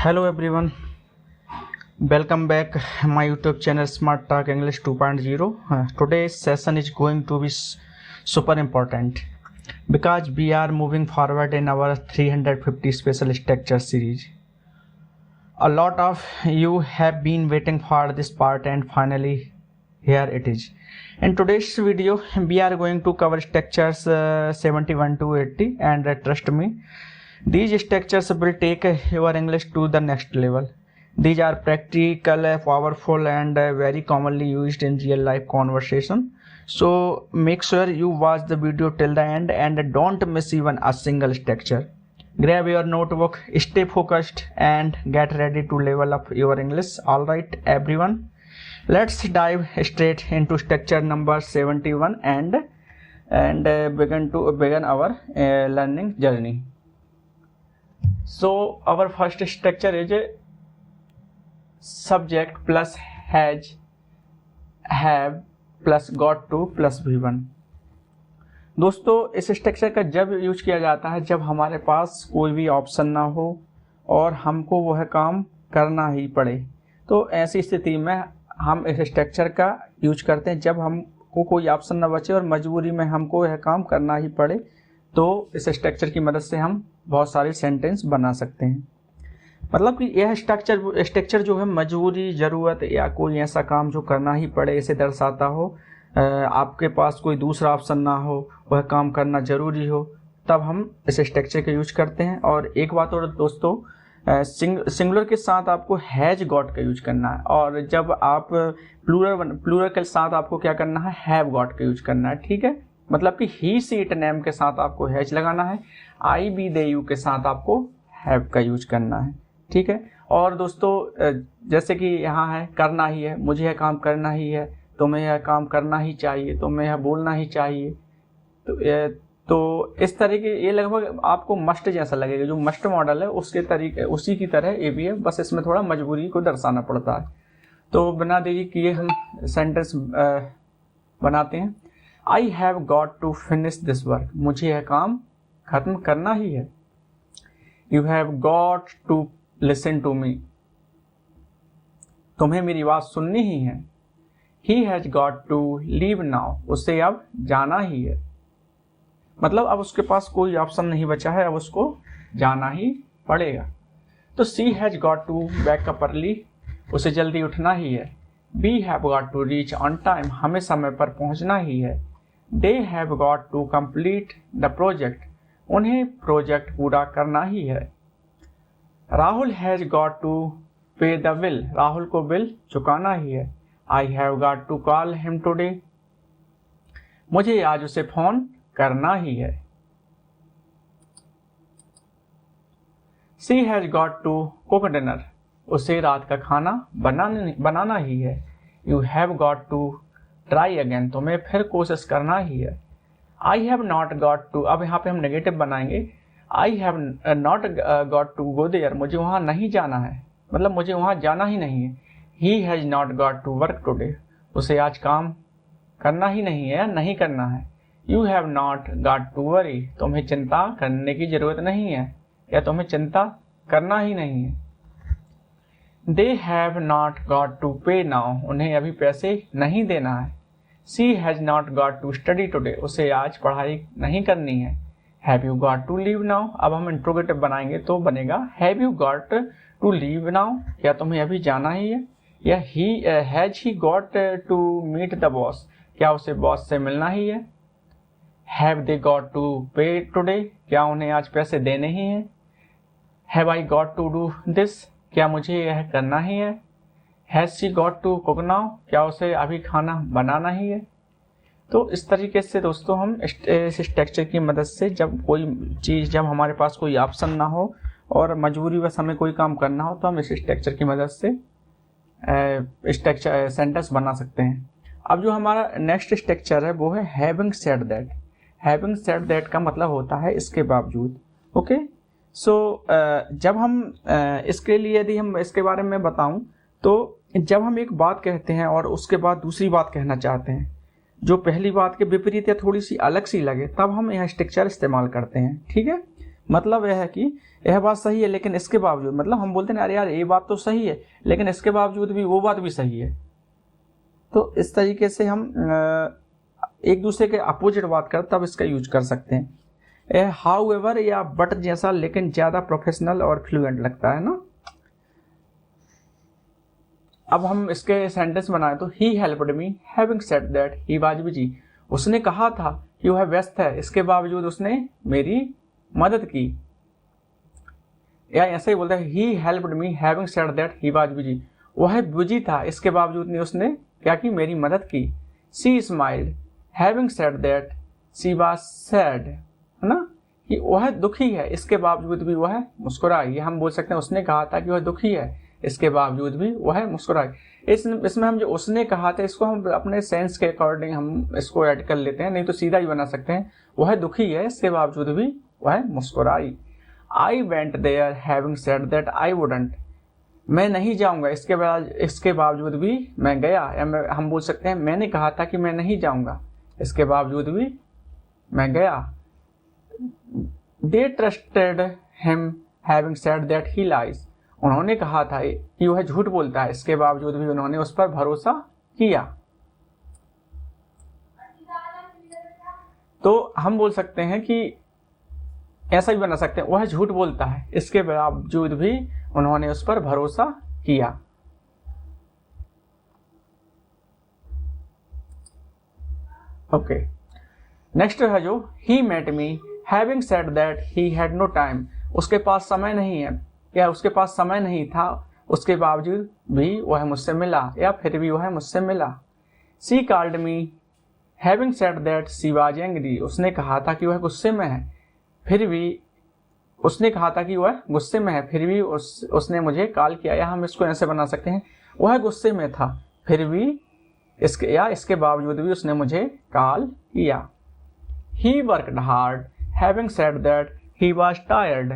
Hello everyone, welcome back my YouTube channel Smart Talk English 2.0. Today's session is going to be super important because we are moving forward in our 350 special structure series. A lot of you have been waiting for this part and finally here it is. In today's video we are going to cover structures 71 to 80 and trust me, these structures will take your English to the next level. These are practical, powerful and very commonly used in real life conversation. So make sure you watch the video till the end and don't miss even a single structure. Grab your notebook, stay focused and get ready to level up your English. Alright everyone, let's dive straight into structure number 71 and begin our learning journey. So our first structure is subject plus has, have plus got to plus V1. दोस्तों इस structure का जब use किया जाता है जब हमारे पास कोई भी ऑप्शन ना हो और हमको वह काम करना ही पड़े, तो ऐसी स्थिति में हम इस स्ट्रक्चर का यूज करते हैं। जब हमको कोई ऑप्शन ना बचे और मजबूरी में हमको यह काम करना ही पड़े, तो इस स्ट्रक्चर की मदद से हम बहुत सारे सेंटेंस बना सकते हैं। मतलब कि यह स्ट्रक्चर जो है मजबूरी, ज़रूरत या कोई ऐसा काम जो करना ही पड़े इसे दर्शाता हो। आपके पास कोई दूसरा ऑप्शन ना हो, वह काम करना ज़रूरी हो, तब हम इस स्ट्रक्चर का यूज करते हैं। और एक बात और दोस्तों, सिंगुलर के साथ आपको हैज गॉट का यूज करना है और जब आप प्लूरल के साथ आपको क्या करना है, हैव गॉट का यूज करना है। ठीक है, मतलब कि ही सी इट नेम के साथ आपको हैज लगाना है, आई बी दे यू के साथ आपको हैव का यूज करना है। ठीक है, और दोस्तों जैसे कि यहाँ है करना ही है, मुझे यह काम करना ही है, तुम्हें यह काम करना ही चाहिए, तुम्हें यह बोलना ही चाहिए। तो इस तरीके ये लगभग आपको मस्ट जैसा लगेगा। जो मस्ट मॉडल है उसके तरीके उसी की तरह ये भी है, बस इसमें थोड़ा मजबूरी को दर्शाना पड़ता है। तो बिना देरी किए हम सेंटेंस बनाते हैं। I have got to finish this work, मुझे यह काम खत्म करना ही है। You have got to listen to me, तुम्हें मेरी बात सुननी ही है। He has got to leave now, उसे अब जाना ही है। मतलब अब उसके पास कोई ऑप्शन नहीं बचा है, अब उसको जाना ही पड़ेगा। तो she has got to wake up early, उसे जल्दी उठना ही है। We have got to reach on time, हमें समय पर पहुंचना ही है। They have got to complete the project, उन्हें प्रोजेक्ट पूरा करना ही है। Rahul has got to pay the bill, Rahul को बिल चुकाना ही है। I have got to call him today, मुझे आज उसे फोन करना ही है। She has got to cook dinner, उसे रात का खाना बनाना ही है। You have got to try again, तुम्हें फिर कोशिश करना ही है। I have not got to, अब यहाँ पे हम नेगेटिव बनाएंगे। I have not got to go there, मुझे वहाँ नहीं जाना है, मतलब मुझे वहाँ जाना ही नहीं है। He has not got to work today, उसे आज काम करना ही नहीं है या नहीं करना है। You have not got to worry, तुम्हें चिंता करने की जरूरत नहीं है या तुम्हें चिंता करना ही नहीं है। They have not got to pay now, उन्हें अभी पैसे नहीं देना है। She has not got to study today, उसे आज पढ़ाई नहीं करनी है। Have you got to leave now, अब हम इंट्रोगेटिव बनाएंगे तो बनेगा have you got to leave now, क्या तुम्हें अभी जाना ही है। या has he got to meet the boss, क्या उसे बॉस से मिलना ही है। Have they got to pay today, क्या उन्हें आज पैसे देने ही हैं। Have I got to do this, क्या मुझे यह करना ही है। Has she got to cook now, क्या उसे अभी खाना बनाना ही है। तो इस तरीके से दोस्तों हम इस स्ट्रक्चर की मदद से जब कोई चीज़, जब हमारे पास कोई ऑप्शन ना हो और मजबूरीवश हमें कोई काम करना हो, तो हम इस स्ट्रक्चर की मदद से स्ट्रक्चर सेंटेंस बना सकते हैं। अब जो हमारा नेक्स्ट स्ट्रक्चर है वो है having said that. Having said that का मतलब होता है इसके बावजूद। ओके, सो जब हम इसके लिए यदि हम इसके बारे में बताऊं, तो जब हम एक बात कहते हैं और उसके बाद दूसरी बात कहना चाहते हैं, जो पहली बात के विपरीत या थोड़ी सी अलग सी लगे, तब हम यह स्ट्रक्चर इस्तेमाल करते हैं। ठीक है, मतलब यह है कि यह बात सही है लेकिन इसके बावजूद, मतलब हम बोलते हैं अरे यार ये बात तो सही है लेकिन इसके बावजूद भी वो बात भी सही है। तो इस तरीके से हम एक दूसरे के अपोजिट बात कर तब इसका यूज कर सकते हैं। हाउ एवर या बट जैसा लेकिन ज़्यादा प्रोफेशनल और फ्लुएंट लगता है ना। अब हम इसके सेंटेंस बनाए तो ही helped me having said that he was busy. उसने कहा था कि वह व्यस्त है, इसके बावजूद उसने मेरी मदद की। या ऐसे ही बोलते हैं ही helped me having said that he was busy. वह बिजी था, इसके बावजूद नहीं उसने क्या की, मेरी मदद की। She smiled having said that she was sad, है ना, कि वह दुखी है, इसके बावजूद भी वह मुस्कुराई। ये हम बोल सकते हैं उसने कहा था कि वह दुखी है, इसके बावजूद भी वह मुस्कुराई। इसमें हम जो उसने कहा था इसको हम अपने सेंस के अकॉर्डिंग हम इसको ऐड कर लेते हैं, नहीं तो सीधा ही बना सकते हैं वह दुखी है, इसके बावजूद भी वह मुस्कुराई। I went there having said that I wouldn't. मैं नहीं जाऊंगा, इसके बावजूद भी मैं गया। या हम बोल सकते हैं मैंने कहा था कि मैं नहीं जाऊंगा, इसके बावजूद भी मैं गया। दे trusted him having said that he lies. उन्होंने कहा था कि वह झूठ बोलता है, इसके बावजूद भी उन्होंने उस पर भरोसा किया। तो हम बोल सकते हैं कि ऐसा भी बना सकते हैं वह झूठ बोलता है, इसके बावजूद भी उन्होंने उस पर भरोसा किया। ओके, नेक्स्ट है जो he met me having said that he had no time. उसके पास समय नहीं है या उसके पास समय नहीं था, उसके बावजूद भी वह मुझसे मिला या फिर भी वह मुझसे मिला। She called me having said that she was angry. उसने कहा था कि वह गुस्से में है, फिर भी उसने कहा था कि वह गुस्से में है, फिर भी उसने मुझे कॉल किया। या हम इसको ऐसे बना सकते हैं वह गुस्से में था, फिर भी इसके बावजूद भी उसने मुझे कॉल किया। He worked hard having said that he was tired.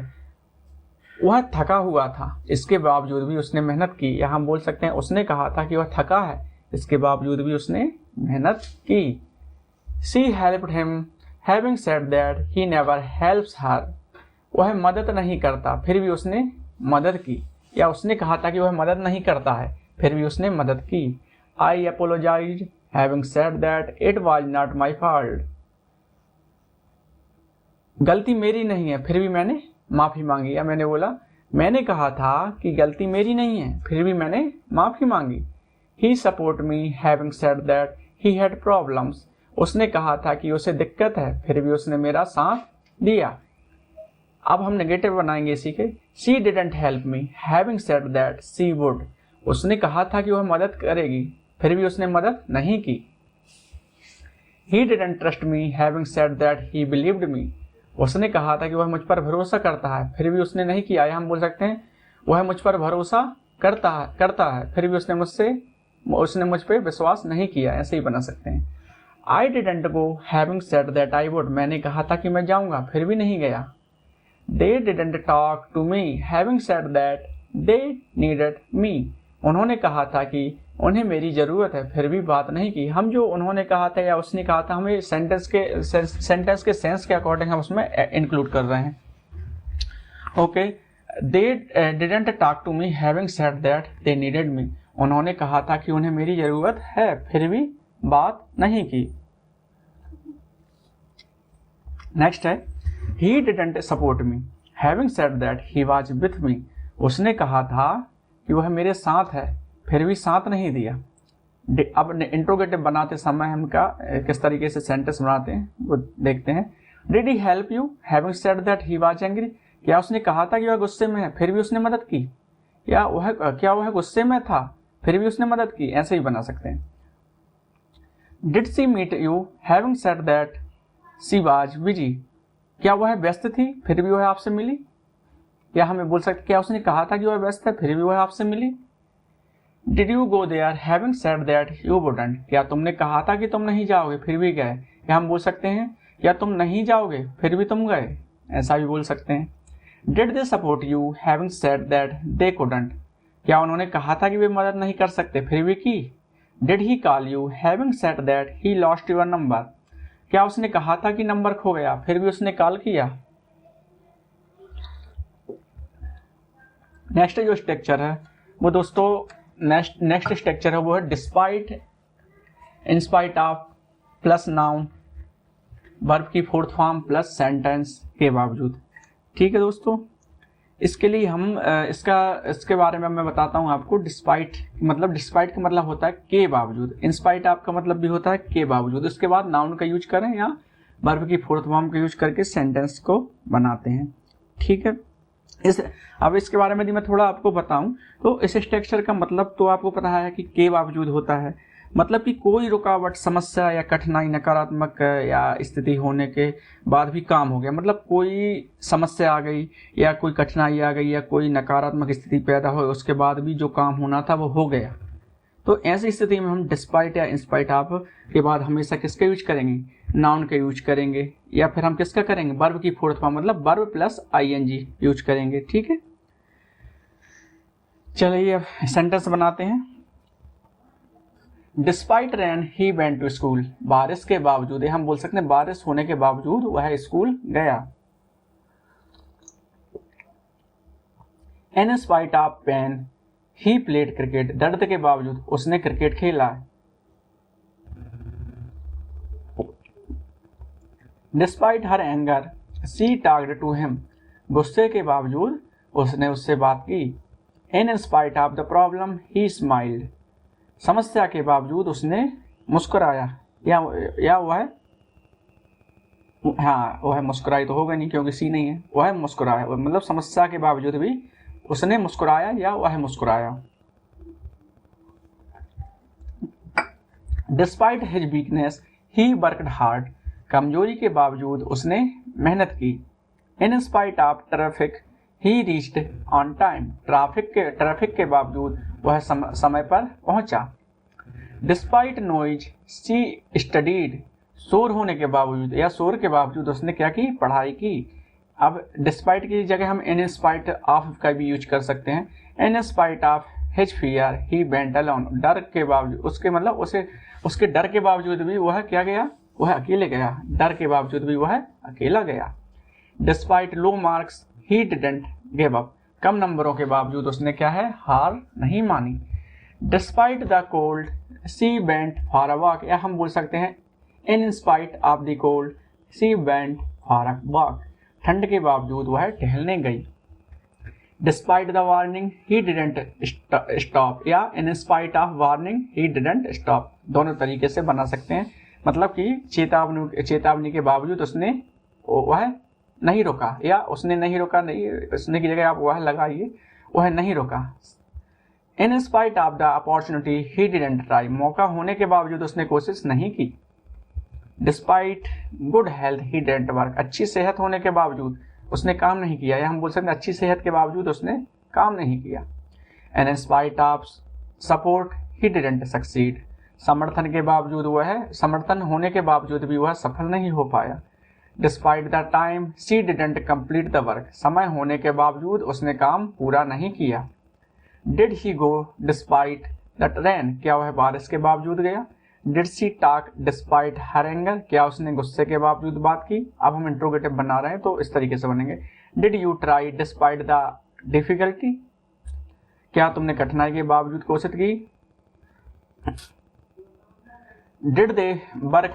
वह थका हुआ था, इसके बावजूद भी उसने मेहनत की। या हम बोल सकते हैं उसने कहा था कि वह थका है, इसके बावजूद भी उसने मेहनत की। She helped him having said that he never helps her. वह मदद नहीं करता, फिर भी उसने मदद की। या उसने कहा था कि वह मदद नहीं करता है, फिर भी उसने मदद की। I apologise having said that it was not my fault. गलती मेरी नहीं है, फिर भी मैंने माफी मांगी। या मैंने बोला मैंने कहा था कि गलती मेरी नहीं है, फिर भी मैंने माफी मांगी। He support me having said that he had problems. उसने कहा था कि उसे दिक्कत है, फिर भी उसने मेरा साथ दिया। अब हम नेगेटिव बनाएंगे इसी के। She didn't help me having said that she would. उसने कहा था कि वह मदद करेगी, फिर भी उसने मदद नहीं की। He didn't trust me having said that he believed me. उसने कहा था कि वह मुझ पर भरोसा करता है, फिर भी उसने नहीं किया। या हम बोल सकते हैं वह मुझ पर भरोसा करता है, फिर भी उसने मुझ पर विश्वास नहीं किया। ऐसे ही बना सकते हैं। I didn't go having said that I would. मैंने कहा था कि मैं जाऊंगा, फिर भी नहीं गया। They didn't talk to me having said that they needed me. उन्होंने कहा था कि उन्हें मेरी ज़रूरत है, फिर भी बात नहीं की। हम जो उन्होंने कहा था या उसने कहा था, हमें सेंटेंस के सेंस के अकॉर्डिंग हम उसमें इंक्लूड कर रहे हैं। Okay, they didn't talk to me having said that they needed me. उन्होंने कहा था कि उन्हें मेरी ज़रूरत है, फिर भी बात नहीं की। नेक्स्ट है he didn't support me having said that he was with me. उसने कहा था कि वह मेरे साथ है, फिर भी साथ नहीं दिया। अब इंट्रोगेटिव बनाते समय हम किस तरीके से सेंटेंस बनाते हैं वो देखते हैं। Did he help you having said that he was angry. क्या उसने कहा था कि वह गुस्से में है, फिर भी उसने मदद की। क्या वह गुस्से में था, फिर भी उसने मदद की। ऐसे ही बना सकते हैं। Did she meet you having said that she was busy. क्या वह व्यस्त थी, फिर भी वह आपसे मिली। या हमें बोल सकते क्या उसने कहा था कि वह व्यस्त है, फिर भी वह आपसे मिली। Did you go there having said that you wouldn't. क्या तुमने कहा था कि तुम नहीं जाओगे, फिर भी गए। या हम बोल सकते हैं या तुम नहीं जाओगे, फिर भी तुम गए। ऐसा भी बोल सकते हैं। Did they support you having said that they couldn't. क्या उन्होंने कहा था कि वे मदद नहीं कर सकते, फिर भी की। Did he call you having said that he lost your number. क्या उसने कहा था कि नंबर खो गया, फिर भी उसने कॉल किया। नेक्स्ट जो स्ट्रक्चर है वो दोस्तों नेक्स्ट स्ट्रक्चर है वो है despite, in spite of plus noun, verb की फोर्थ फॉर्म प्लस सेंटेंस के बावजूद। ठीक है दोस्तों, इसके लिए हम इसके बारे में मैं बताता हूँ आपको। डिस्पाइट का मतलब होता है के बावजूद, इंस्पाइट ऑफ का मतलब भी होता है के बावजूद। उसके बाद नाउन का यूज करें या वर्ब की फोर्थ फॉर्म का यूज करके सेंटेंस को बनाते हैं। ठीक है, अब इसके बारे में यदि मैं थोड़ा आपको बताऊं तो इस स्ट्रक्चर का मतलब तो आपको पता है कि के बावजूद होता है, मतलब कि कोई रुकावट, समस्या या कठिनाई, नकारात्मक या स्थिति होने के बाद भी काम हो गया। मतलब कोई समस्या आ गई या कोई कठिनाई आ गई या कोई नकारात्मक स्थिति पैदा हो, उसके बाद भी जो काम होना था वो हो गया। तो ऐसी स्थिति में हम डिस्पाइट या इंस्पाइट ऑफ के बाद हमेशा किसका यूज करेंगे? नाउन का यूज करेंगे, या फिर हम किसका करेंगे? वर्ब की फोर्थ फॉर्म मतलब वर्ब प्लस आईएनजी यूज करेंगे। ठीक है, चलिए अब सेंटेंस बनाते हैं। Despite rain he went to school, बारिश के बावजूद, हम बोल सकते हैं बारिश होने के बावजूद वह स्कूल गया। In spite of pain he played cricket, दर्द के बावजूद उसने क्रिकेट खेला। Despite her anger she talked to him, गुस्से के बावजूद उसने उससे बात की। In spite of the problem he smiled, समस्या के बावजूद उसने मुस्कुराया। या वह मुस्कुराई तो होगा नहीं क्योंकि सी नहीं है, वह मुस्कुराया, मतलब समस्या के बावजूद भी उसने मुस्कुराया या वह मुस्कुराया। Despite his weakness he worked hard, कमजोरी के बावजूद उसने मेहनत की। In spite of traffic he reached on time, traffic के बावजूद वह समय पर पहुंचा। डिस्पाइट नॉइज शी स्टडीड, शोर होने के बावजूद या शोर के बावजूद उसने क्या की? पढ़ाई की। अब डिस्पाइट की जगह हम इन स्पाइट ऑफ का भी यूज कर सकते हैं। In spite of his fear he went alone, डर के बावजूद उसके डर के बावजूद भी वह क्या गया? वह अकेले गया। डर के बावजूद भी वह अकेला गया। Despite low marks he didn't give up, कम नंबरों के बावजूद उसने क्या है? हार नहीं मानी। Despite the cold she went for a walk, या हम बोल सकते हैं in spite of the cold she went for a walk, ठंड के बावजूद वह टहलने गई। Despite the warning he didn't stop, या in spite of warning he didn't stop, दोनों तरीके से बना सकते हैं। मतलब कि चेतावनी के बावजूद उसने वह नहीं रुका, या उसने नहीं रुका, नहीं उसने की जगह आप वह लगाइए, वह नहीं रुका। इन spite of the opportunity he didn't try, मौका होने के बावजूद उसने कोशिश नहीं की। Despite good health he didn't work, अच्छी सेहत होने के बावजूद उसने काम नहीं किया, या हम बोल सकते हैं अच्छी सेहत के बावजूद उसने काम नहीं किया। इन spite of support he didn't succeed, समर्थन होने के बावजूद भी वह सफल नहीं हो पाया। Despite the time she didn't complete the work, समय होने के बावजूद उसने काम पूरा नहीं किया। Did he go despite the rain, क्या वह बारिश के बावजूद गया। Did she talk despite her anger, क्या उसने गुस्से के बावजूद बात की। अब हम इंट्रोगेटिव बना रहे हैं तो इस तरीके से बनेंगे। Did you try despite the difficulty, क्या तुमने कठिनाई के बावजूद कोशिश की। Did they work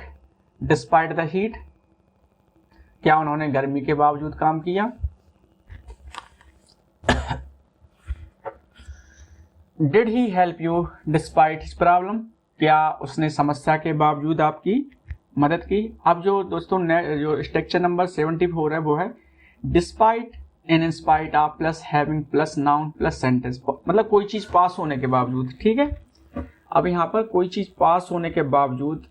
despite the heat, क्या उन्होंने गर्मी के बावजूद काम किया। Did he help you despite his problem, क्या उसने समस्या के बावजूद आपकी मदद की। अब जो दोस्तों जो स्ट्रक्चर नंबर 74 है वो है despite, in spite of plus having plus noun plus sentence, मतलब कोई चीज पास होने के बावजूद। ठीक है, अब यहाँ पर कोई चीज पास होने के बावजूद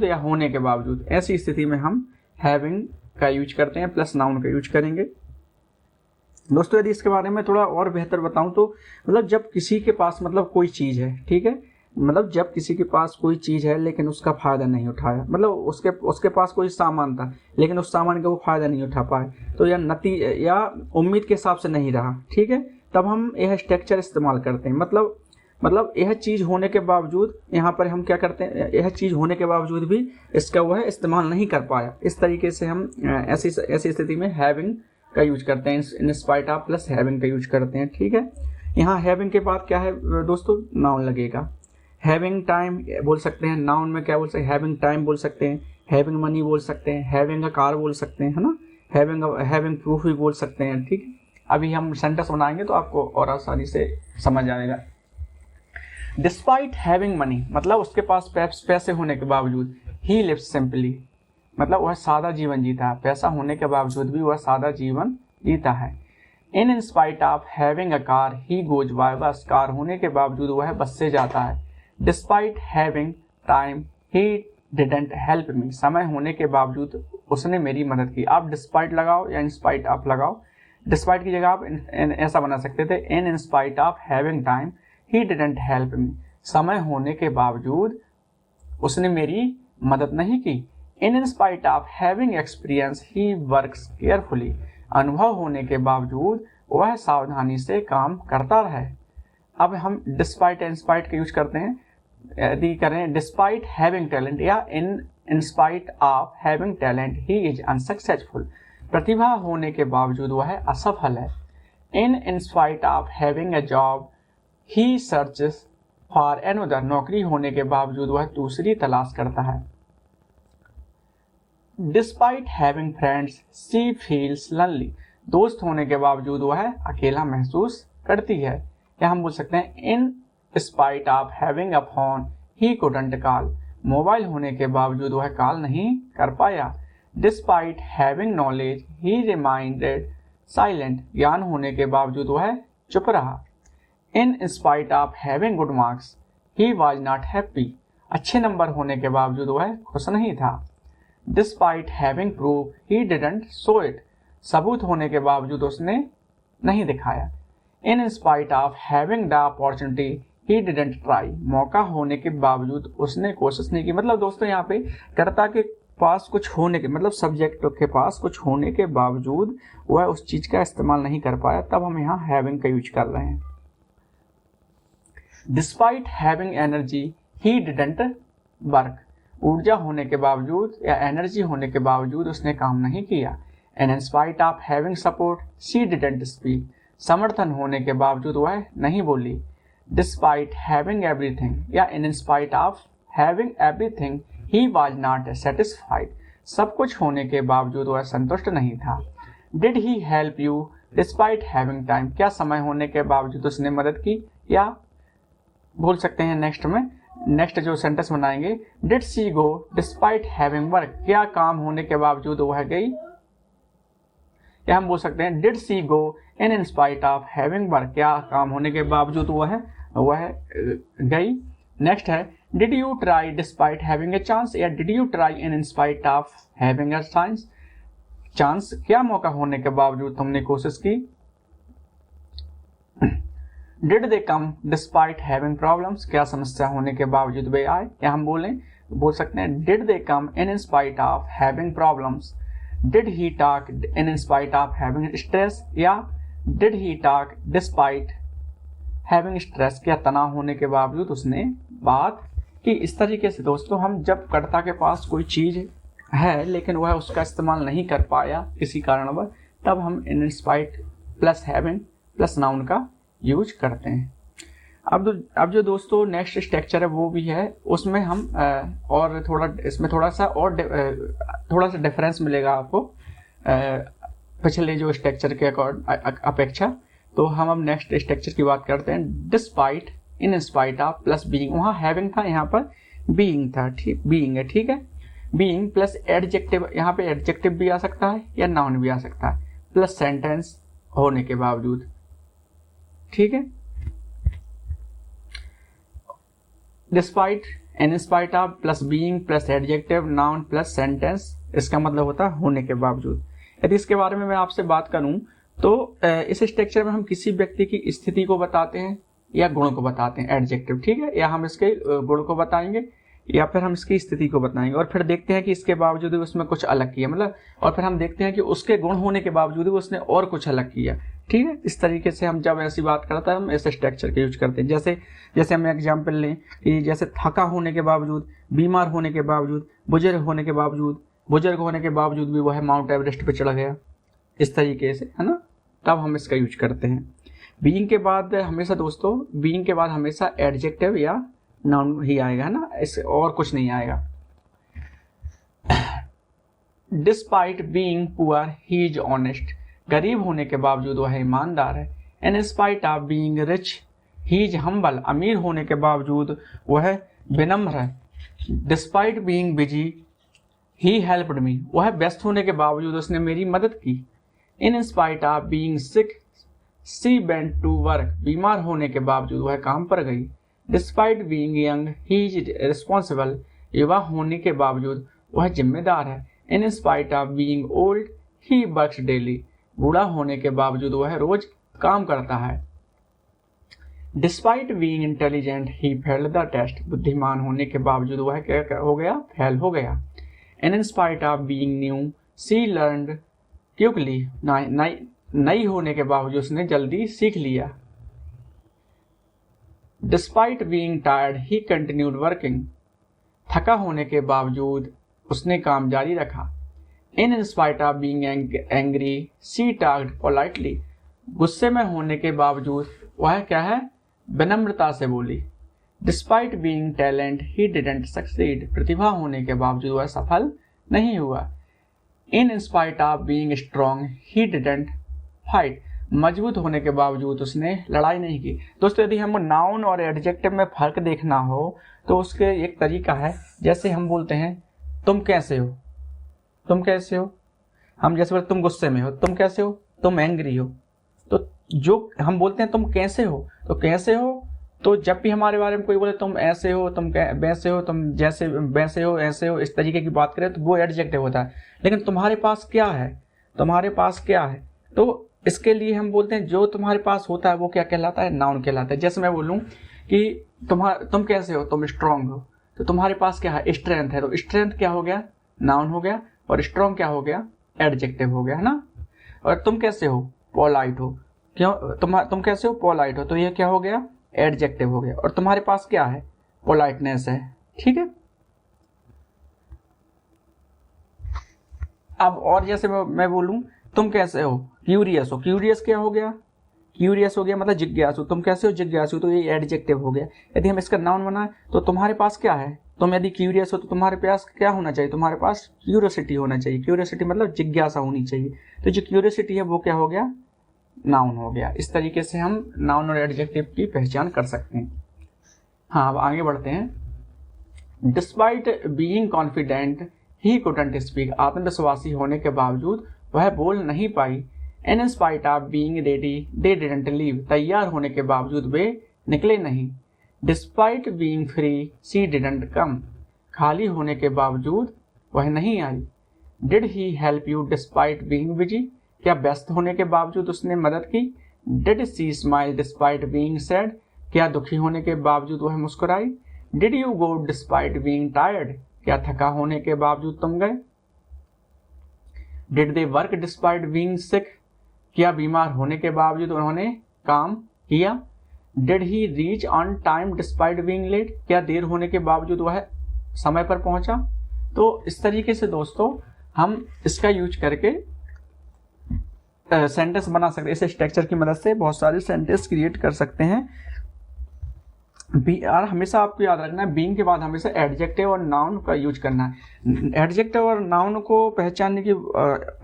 या होने के बावजूद, ऐसी स्थिति में हम हैविंग का यूज करते हैं, प्लस नाउन का यूज करेंगे। दोस्तों यदि इसके बारे में थोड़ा और बेहतर बताऊं तो मतलब जब किसी के पास मतलब कोई चीज है, ठीक है, मतलब जब किसी के पास कोई चीज है लेकिन उसका फायदा नहीं उठाया, मतलब उसके पास कोई सामान था लेकिन उस सामान का वो फायदा नहीं उठा पाए, तो या उम्मीद के हिसाब से नहीं रहा, ठीक है, तब हम यह स्ट्रक्चर इस्तेमाल करते हैं। मतलब यह चीज होने के बावजूद यहाँ पर हम क्या करते हैं, यह चीज होने के बावजूद भी इसका वह इस्तेमाल नहीं कर पाया, इस तरीके से हम ऐसी स्थिति में हैविंग का यूज करते हैं, in spite of plus having का यूज करते हैं। ठीक है, यहाँ हैविंग के बाद क्या है दोस्तों, नाउन लगेगा। हैविंग टाइम बोल सकते हैं, नाउन में क्या बोल सकते हैं, हैविंग टाइम बोल सकते हैं, हैविंग मनी बोल सकते हैं, हैविंग अ कार बोल सकते हैं, है ना, हैविंग प्रूफ भी बोल सकते हैं। ठीक है, अभी हम सेंटेंस बनाएंगे तो आपको और आसानी से समझ आएगा। डिस्पाइट हैविंग मनी मतलब उसके पास पैसे होने के बावजूद, ही लिव्स सिंपली मतलब वह सादा जीवन जीता है, पैसा होने के बावजूद भी वह सादा जीवन जीता है। In spite of having a car he goes by बस, कार होने के बावजूद वह बस से जाता है। Despite having time he didn't help me, समय होने के बावजूद उसने मेरी मदद की। आप डिस्पाइट लगाओ या इन स्पाइट ऑफ लगाओ, डिस्पाइट की जगह आप ऐसा बना सकते थे, इन spite of having time he didn't help me, समय होने के बावजूद उसने मेरी मदद नहीं की। In spite of having experience he works carefully, अनुभव होने के बावजूद वह सावधानी से काम करता रहे। अब हम डिस्पाइट एंड स्पाइट का यूज करते हैं, यदि करें डिस्पाइट हैविंग टैलेंट या in spite of having talent he is unsuccessful, प्रतिभा होने के बावजूद वह असफल है। In spite of having a job he searches for another, नौकरी होने के बावजूद वह दूसरी तलाश करता है। Despite having friends she feels lonely, दोस्त होने के बावजूद वह अकेला महसूस करती है। या हम बोल सकते हैं in spite of having a phone he couldn't call, mobile होने के बावजूद वह कॉल नहीं कर पाया। डिस्पाइट हैविंग नॉलेज ही रिमाइंडेड साइलेंट, ज्ञान होने के बावजूद वह चुप रहा। इन spite of having good marks he was not happy, अच्छे नंबर होने के बावजूद वह खुश नहीं था। Despite having proof he didn't show it, सबूत होने के बावजूद उसने नहीं दिखाया। इन spite of having the opportunity he didn't try, मौका होने के बावजूद उसने कोशिश नहीं की। मतलब दोस्तों यहाँ पे कर्ता के पास कुछ होने के मतलब सब्जेक्ट के पास कुछ होने के बावजूद वह उस चीज का इस्तेमाल नहीं कर पाया, तब हम यहाँ हैविंग का यूज कर रहे हैं। Despite having energy he didn't work, ऊर्जा होने के बावजूद या एनर्जी होने के बावजूद उसने काम नहीं किया। इन spite of having support she didn't speak, समर्थन होने के बावजूद वह नहीं बोली। डिस्पाइट हैविंग एवरीथिंग या in spite of having everything he was not satisfied, सब कुछ होने के बावजूद वह संतुष्ट नहीं था। Did he help you despite having time, क्या समय होने के बावजूद उसने मदद की। या बोल सकते हैं नेक्स्ट जो सेंटेंस बनाएंगे, did she go despite having work, क्या काम होने के बावजूद वह गई। या हम बोल सकते हैं did she go in spite of having work, क्या काम होने के बावजूद वह गई। नेक्स्ट है did you try despite having a chance, या did you try in spite of having a chance, क्या मौका होने के बावजूद तुमने कोशिश की। Did they come despite having problems, क्या समस्या होने के बावजूद वे आए। या हम बोल सकते हैं did they come in spite of having problems. Did he talk in spite of having stress, या did he talk despite having stress, क्या तनाव होने के बावजूद उसने बात की। इस तरीके से दोस्तों हम जब कर्ता के पास कोई चीज है लेकिन वह उसका इस्तेमाल नहीं कर पाया किसी कारणवश, तब हम in spite plus having plus noun का यूज करते हैं। अब जो दोस्तों नेक्स्ट स्ट्रक्चर है वो भी है, उसमें हम और थोड़ा इसमें थोड़ा सा डिफरेंस मिलेगा आपको पिछले जो स्ट्रक्चर के अपेक्षा। तो हम अब नेक्स्ट स्ट्रक्चर की बात करते हैं। Despite in spite of plus being, वहाँ हैविंग था, यहाँ पर बीइंग था। ठीक, बीइंग है, ठीक है। बीइंग प्लस एडजेक्टिव, यहाँ पे एडजेक्टिव भी आ सकता है या नाउन भी आ सकता है, प्लस सेंटेंस होने के बावजूद, ठीक है। Despite in spite of plus being plus adjective noun plus sentence, इसका मतलब होता है होने के बावजूद। यदि इसके बारे में मैं आपसे बात करूं तो इस स्ट्रक्चर में हम किसी व्यक्ति की स्थिति को बताते हैं या गुण को बताते हैं, एडजेक्टिव, ठीक है। या हम इसके गुण को बताएंगे या फिर हम इसकी स्थिति को बताएंगे, और फिर देखते हैं कि इसके बावजूद भी उसमें कुछ अलग किया, मतलब, और फिर हम देखते हैं कि उसके गुण होने के बावजूद भी उसने और कुछ अलग किया, ठीक है। इस तरीके से हम जब ऐसी बात करते हैं हम ऐसे स्ट्रक्चर का यूज करते हैं। जैसे हम एग्जाम्पल लें कि जैसे थका होने के बावजूद, बीमार होने के बावजूद, बुजुर्ग होने के बावजूद भी वह माउंट एवरेस्ट पे चढ़ गया, इस तरीके से, है ना, तब हम इसका यूज करते हैं। बीइंग के बाद हमेशा दोस्तों, बीइंग के बाद हमेशा एडजेक्टिव या नाउन ही आएगा, है ना, इससे और कुछ नहीं आएगा। Despite being poor he is honest, गरीब होने के बावजूद वह ईमानदार है। In spite of being rich he is humble, अमीर होने के बावजूद वह विनम्र है। Despite being busy he helped me, वह व्यस्त होने के बावजूद उसने मेरी मदद की। In spite of being sick she went to work, बीमार होने के बावजूद वह काम पर गई। Despite being young he is responsible, युवा होने के बावजूद वह जिम्मेदार है। In spite of being old he works daily, बूढ़ा होने के बावजूद वह रोज काम करता है। Despite being intelligent he failed the test, बुद्धिमान होने के बावजूद वह क्या हो गया, फेल हो गया। In spite of being knew she learned quickly, नई होने के बावजूद उसने जल्दी सीख लिया। डिस्पाइट बीइंग टायर्ड ही कंटिन्यूड वर्किंग, थका होने के बावजूद उसने काम जारी रखा। इन spite of being angry she talked politely, गुस्से में होने के बावजूद वह क्या है, विनम्रता से बोली। Despite being talent he didn't succeed, प्रतिभा होने के बावजूद वह सफल नहीं हुआ। In spite of being strong he didn't fight, मजबूत होने के बावजूद उसने लड़ाई नहीं की। दोस्तों यदि हमको नाउन और एडजेक्टिव में फर्क देखना हो तो उसके एक तरीका है, जैसे हम बोलते हैं तुम कैसे हो, तुम कैसे हो, हम जैसे बोलते तुम गुस्से में हो, तुम कैसे हो, तुम एंग्री हो। तो जो हम बोलते हैं तुम कैसे हो, तो कैसे हो, तो जब भी हमारे बारे में कोई बोले तुम ऐसे हो, तुम वैसे हो, तुम जैसे वैसे हो, ऐसे हो, इस तरीके की बात करें तो वो एडजेक्टिव होता है। लेकिन तुम्हारे पास क्या है, तुम्हारे पास क्या है, तो इसके लिए हम बोलते हैं जो तुम्हारे पास होता है वो क्या कहलाता है, नाउन कहलाता है। जैसे मैं बोलूं कि तुम कैसे हो, तुम स्ट्रांग हो, तो तुम्हारे पास क्या है, स्ट्रेंथ है, तो स्ट्रेंथ क्या हो गया, नाउन हो गया, और स्ट्रांग क्या हो गया, एडजेक्टिव हो गया, है ना। और तुम कैसे हो, पोलाइट हो, क्यों, तुम कैसे हो, पोलाइट हो, तो ये क्या हो गया, एडजेक्टिव हो गया। और तुम्हारे पास क्या है, पोलाइटनेस है, ठीक है। अब और जैसे मैं बोलूं तुम कैसे हो, क्यूरियस हो, क्यूरियस क्या हो गया, क्यूरियस हो गया मतलब जिज्ञासु, तुम कैसे हो, जिज्ञासु, तो ये एडजेक्टिव हो गया। यदि हम इसका नाउन बनाए तो तुम्हारे पास क्या है, तुम यदि क्यूरियस हो तो तुम्हारे पास क्या होना चाहिए, तुम्हारे पास क्यूरियोसिटी होना चाहिए। क्यूरियोसिटी मतलब जिज्ञासा होनी चाहिए, तो जो क्यूरियोसिटी है वो क्या हो गया, नाउन हो गया। इस तरीके से हम नाउन और एडजेक्टिव की पहचान कर सकते हैं। हाँ, अब आगे बढ़ते हैं। Despite being confident he couldn't speak, आत्मविश्वासी होने के बावजूद वह बोल नहीं पाई। In spite of being ready they didn't leave, तैयार होने के बावजूद वे निकले नहीं। Despite being free she didn't come, खाली होने के बावजूद वह नहीं आई। Did he help you despite being busy, क्या व्यस्त होने के बावजूद उसने मदद की। Did she smile despite being sad, क्या दुखी होने के बावजूद वह मुस्कुराई। Did you go despite being tired, क्या थका होने के बावजूद तुम गए। Did they work despite being sick, क्या बीमार होने के बावजूद उन्होंने काम किया। Did he reach on time despite being late, क्या देर होने के बावजूद वह समय पर पहुंचा। तो इस तरीके से दोस्तों हम इसका यूज करके सेंटेंस बना सकते हैं। इस स्ट्रक्चर की मदद से बहुत सारे सेंटेंस क्रिएट कर सकते हैं। और हमेशा आपको याद रखना है, बीइंग के बाद हमेशा एडजेक्टिव और नाउन का यूज करना है। एडजेक्टिव और नाउन को पहचानने की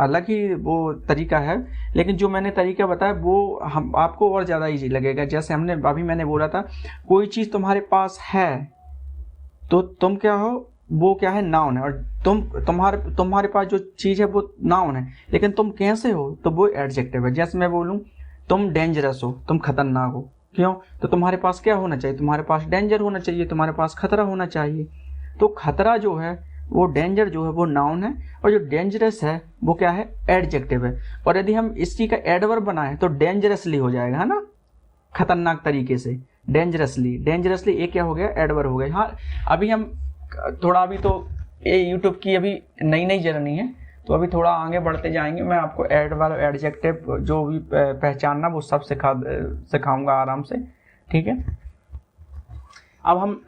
अलग ही वो तरीका है, लेकिन जो मैंने तरीका बताया वो हम आपको और ज़्यादा इजी लगेगा। जैसे मैंने बोला था कोई चीज़ तुम्हारे पास है तो तुम क्या हो, वो क्या है, नाउन है। और तुम्हारे पास जो चीज़ है वो नाउन है, लेकिन तुम कैसे हो तो वो एडजेक्टिव है। जैसे मैं बोलूँ तुम डेंजरस हो, तुम खतरनाक हो, क्यों, तो तुम्हारे पास क्या होना चाहिए, तुम्हारे पास डेंजर होना चाहिए, तुम्हारे पास खतरा होना चाहिए। तो खतरा जो है वो, डेंजर जो है वो नाउन है, और जो डेंजरस है वो क्या है, एडजेक्टिव है। और यदि हम इसी का एडवर्ब बनाएं तो डेंजरसली हो जाएगा, है ना, खतरनाक तरीके से। डेंजरसली एक क्या हो गया, एडवर्ब हो गया। हाँ, अभी हम थोड़ा, अभी तो ये यूट्यूब की अभी नई जर्नी है, तो अभी थोड़ा आगे बढ़ते जाएंगे। मैं आपको एडवर्ब एडजेक्टिव जो भी पहचानना वो सब सिखाऊंगा आराम से, ठीक है। अब हम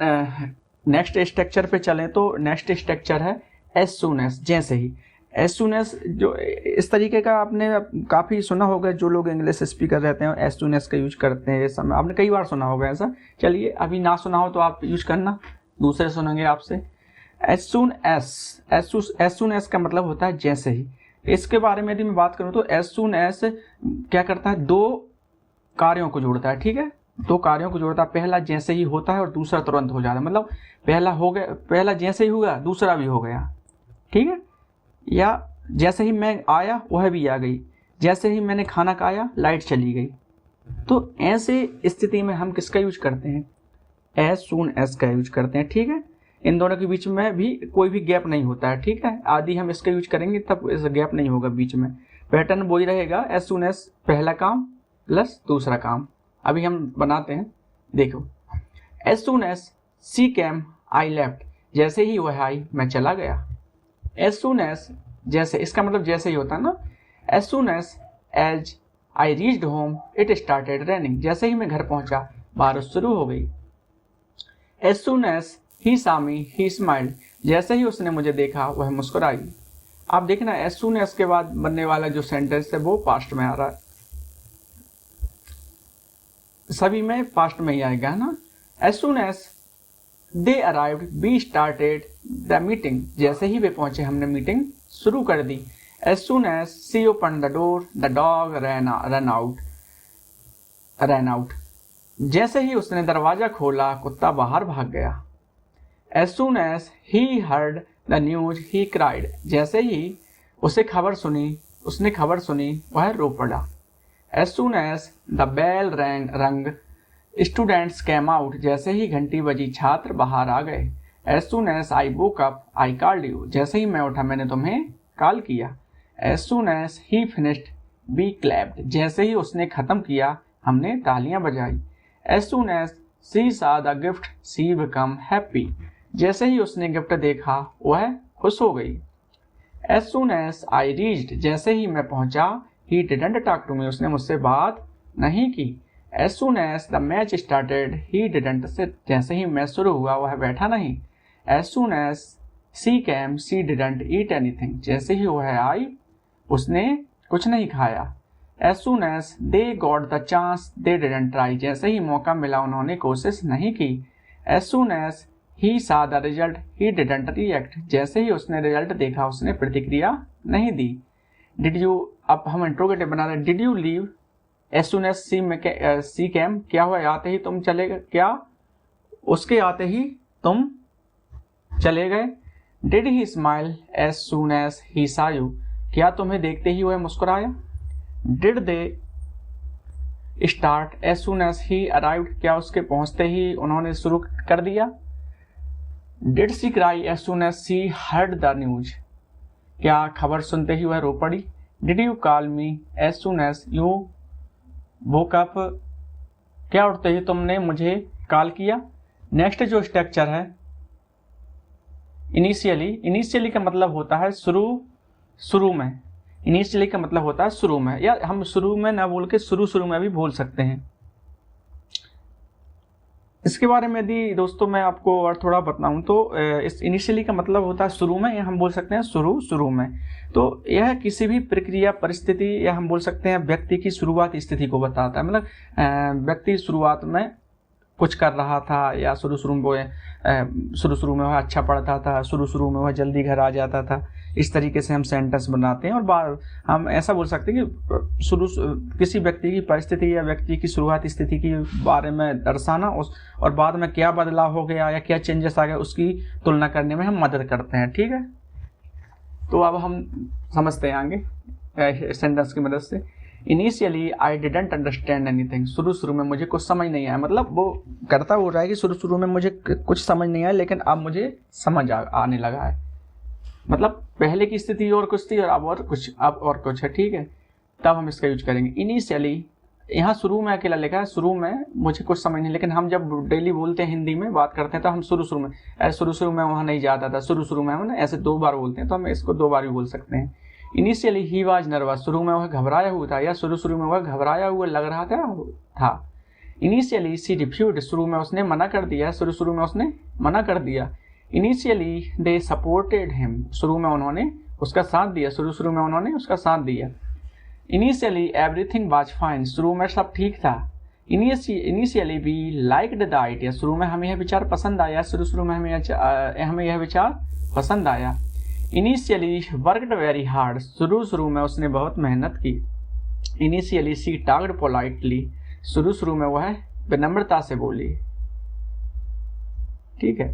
नेक्स्ट स्ट्रक्चर पे चलें तो नेक्स्ट स्ट्रक्चर है एज सून एज, जैसे ही। एज सून एज, जो इस तरीके का आपने काफ़ी सुना होगा, जो लोग इंग्लिश स्पीकर रहते हैं एज सून एज का यूज करते हैं, ये समय आपने कई बार सुना होगा ऐसा। चलिए अभी ना सुना हो तो आप यूज करना, दूसरे सुनेंगे आपसे। एज सून एज का मतलब होता है जैसे ही। इसके बारे में यदि मैं बात करूं तो एज सून एज क्या करता है, दो कार्यों को जोड़ता है, ठीक है, दो कार्यों को जोड़ता है। पहला जैसे ही होता है और दूसरा तुरंत हो जाता है, मतलब पहला हो गया, पहला जैसे ही हुआ दूसरा भी हो गया, ठीक है। या जैसे ही मैं आया वह भी आ गई, जैसे ही मैंने खाना खाया लाइट चली गई। तो ऐसे स्थिति में हम किसका यूज करते हैं, एज सून एज का यूज करते हैं, ठीक है। इन दोनों के बीच में भी कोई भी गैप नहीं होता है, ठीक है। आदि हम इसका यूज करेंगे तब इस गैप नहीं होगा बीच में, पैटर्न वही रहेगा, एज सून एज पहला काम प्लस दूसरा काम। अभी हम बनाते हैं, देखो। As soon as she came I left, जैसे ही वह आई मैं चला गया। एज सून एज, जैसे, इसका मतलब जैसे ही होता है ना। As soon as I reached home it started raining, जैसे ही मैं घर पहुंचा बारिश शुरू हो गई। As soon as he saw me he smiled, जैसे ही उसने मुझे देखा वह मुस्कुराई। आप देखना एज सून एज के बाद बनने वाला जो सेंटेंस है वो पास्ट में आ रहा है, सभी में पास्ट में ही आएगा, है ना। As soon as they arrived we started the meeting, जैसे ही वे पहुंचे हमने मीटिंग शुरू कर दी। As soon as she open the door the dog run out, जैसे ही उसने दरवाजा खोला कुत्ता बाहर भाग गया। As soon as he heard the news he cried, जैसे ही उसने खबर सुनी वह रो पड़ा। As soon as the bell rang students came out, जैसे ही घंटी बजी छात्र बाहर आ गए। As soon as I woke up I called you, जैसे ही मैं उठा मैंने तुम्हें कॉल किया। As soon as he finished we clapped, जैसे ही उसने खत्म किया हमने तालियां बजाई। As soon as she saw the gift she became happy, जैसे ही उसने गिफ्ट देखा वह खुश हो गई। As soon as I reached, जैसे ही मैं पहुंचा he didn't talk to me, उसने मुझसे बात नहीं की। As soon as the match started he didn't sit, जैसे ही मैच शुरू हुआ वह बैठा नहीं। As soon as she came she didn't eat anything, जैसे ही वह आई उसने कुछ नहीं खाया। As soon as they got the chance they didn't try, जैसे ही मौका मिला उन्होंने कोशिश नहीं की। As soon as he saw the result he didn't react, जैसे ही उसने रिजल्ट देखा उसने प्रतिक्रिया नहीं दी। डिड यू, अब हम इंट्रोगेटिव बना रहे हैं। Did you leave as soon as she came, क्या हुआ आते ही तुम चले गए, क्या उसके आते ही तुम चले गए। Did he smile as soon as he saw you, क्या तुम्हें देखते ही वह मुस्कुराया। Did they start as soon as he arrived, क्या उसके पहुंचते ही उन्होंने शुरू कर दिया। Did she cry as soon as she heard the news, क्या खबर सुनते ही वह रो पड़ी। Did you call me as soon as you woke up, क्या उठते ही तुमने मुझे कॉल किया। नेक्स्ट जो स्ट्रक्चर है इनिशियली का मतलब होता है शुरू में, इनिशियली का मतलब होता है शुरू में, या हम शुरू में ना बोल के शुरू में भी बोल सकते हैं। इसके बारे में यदि दोस्तों मैं आपको और थोड़ा बताऊं तो इस इनिशियली का मतलब होता है शुरू में, या हम बोल सकते हैं शुरू में। तो यह किसी भी प्रक्रिया परिस्थिति या हम बोल सकते हैं व्यक्ति की शुरुआती स्थिति को बताता है। मतलब व्यक्ति शुरुआत में कुछ कर रहा था, या शुरू में वह अच्छा पढ़ता था, शुरू में वह जल्दी घर आ जाता था। इस तरीके से हम सेंटेंस बनाते हैं। और हम ऐसा बोल सकते हैं कि किसी व्यक्ति की परिस्थिति या व्यक्ति की शुरुआती स्थिति के बारे में दर्शाना, और बाद में क्या बदलाव हो गया या क्या चेंजेस आ गए उसकी तुलना करने में हम मदद करते हैं, ठीक है। तो अब हम समझते हैं आगे सेंटेंस की मदद से। Initially I didn't understand anything, शुरू में मुझे कुछ समझ नहीं आया। मतलब वो करता हो रहा है कि शुरू में मुझे कुछ समझ नहीं आया, लेकिन अब मुझे समझ आने लगा है। मतलब पहले की स्थिति और कुछ थी और अब और कुछ है, ठीक है। तब हम इसका यूज करेंगे। इनिशियली, यहाँ शुरू में अकेला लिखा है, शुरू में मुझे कुछ समझ नहीं, लेकिन हम जब डेली बोलते हैं हिंदी में बात करते हैं तो हम शुरू में वहाँ नहीं जाता था, शुरू में हम ऐसे 2 बार बोलते हैं, तो हम इसको 2 बार भी बोल सकते हैं। इनिशियली ही वाज नर्वस, शुरू में वह घबराया हुआ था, या शुरू में वह घबराया हुआ लग रहा था। इनिशियली शी रिफ्यूज्ड, शुरू में उसने मना कर दिया, शुरू में उसने मना कर दिया। इनिशियली दे सपोर्टेड हिम, शुरू में उन्होंने उसका साथ दिया, शुरू में उन्होंने उसका साथ दिया। इनिशियली एवरीथिंग वाज फाइन, शुरू में सब ठीक था। Initially we liked the idea, शुरू में हमें यह विचार पसंद आया, शुरू में हमें यह विचार पसंद आया। इनिशियली वर्कड वेरी हार्ड, शुरू में उसने बहुत मेहनत की। इनिशियली शी टॉक्ड पोलाइटली, शुरू में वह विनम्रता से बोली। ठीक है।